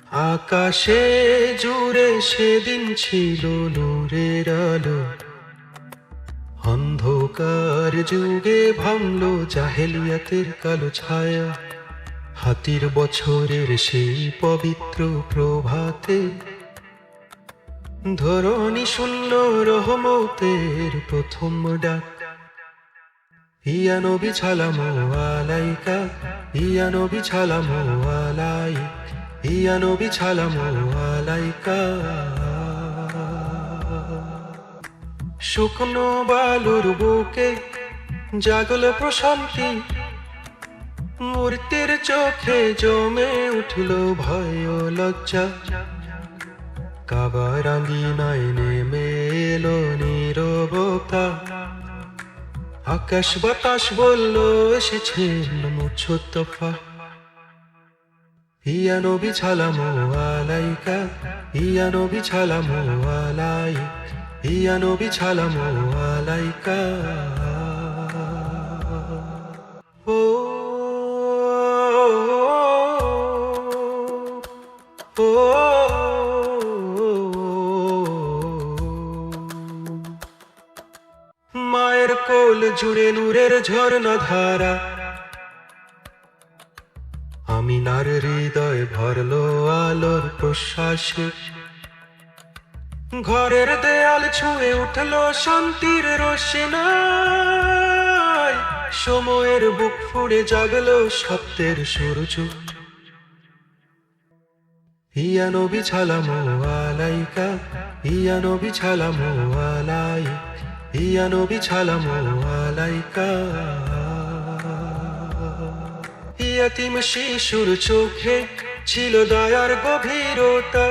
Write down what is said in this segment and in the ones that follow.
আকাশে জুড়ে সেদিন ছিল নূরের আলো, অন্ধকার যুগে ভাঙলো জাহেলিয়াতের কালো ছায়া। হাতির বছরের সেই পবিত্র প্রভাতে ধরণী শূন্য রহমতের প্রথম ডাক। ইয়া নবী সালামু আলাইকা, ইয়া নবী সালামু আলাইকা, ইয়া নবী সালামু আলাইকা। শুকনো বালুর বুকে জাগল প্রশান্তি, মূর্তির চোখে জমে উঠল ভয় ও লজ্জা। কাবার আঙিনায় নেমে এলো নীরবতা, আকাশ বাতাস বলল এসেছে মুছতফা। ইয়া নবী সালামু আলাইকা, ইয়া নবী সালামু আলাইকা, ইয়া নবী সালামু আলাইকা। ও ও মায়ের কোল জুড়ে নূরের ঝর্ণা ধারা, আমিনার হৃদয় ভরলো আলোর প্রশ্বাসে। ঘরের দেয়াল ছুঁয়ে উঠলো শান্তির রোশনাই, সময়ের বুক ফুঁড়ে জাগলো সত্যের সূর্য। ইয়া নবী সালামু আলাইকা, ইয়া নবী সালামু আলাইকা, ইয়া নবী সালামু আলাইকা। ইয়াতীম শিশুর চোখে ছিল দয়ার গভীরতা,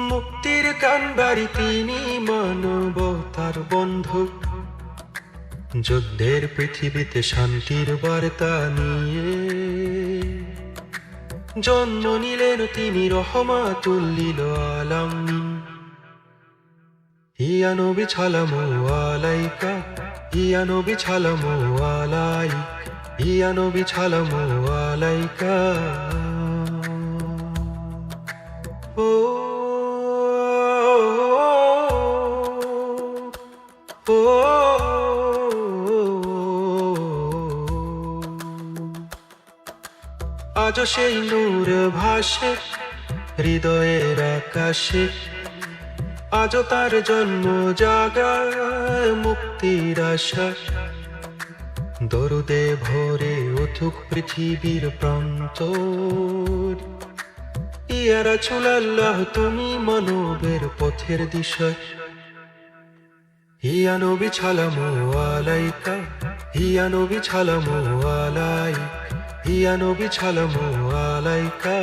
মুক্তির কানবাড়ি তিনি মানবতার বন্ধু। যুদ্ধের পৃথিবীতে শান্তির বার্তা নিয়ে জন্ম নিলেন তিনি রহমাতুল লিল আলামিন। ইয়া নবী সালামু আলাইকা, ইয়া নবী সালামু আলাইকা, ইয়া নবী সালামু আলাইকা। ও ও আজ সেই নূর ভাসে হৃদয়ের আকাশে, আজ তার জন্ম জাগায় মুক্তির আশা। দরুদে ভরে উঠুক পৃথিবীর প্রান্তর, ইয়া রাসূলুল্লাহ তুমি মানবের পথের দিশা। ইয়া নবী সালামু আলাইকা, ইয়া নবী সালামু আলাইকা, ইয়া নবী সালামু আলাইকা।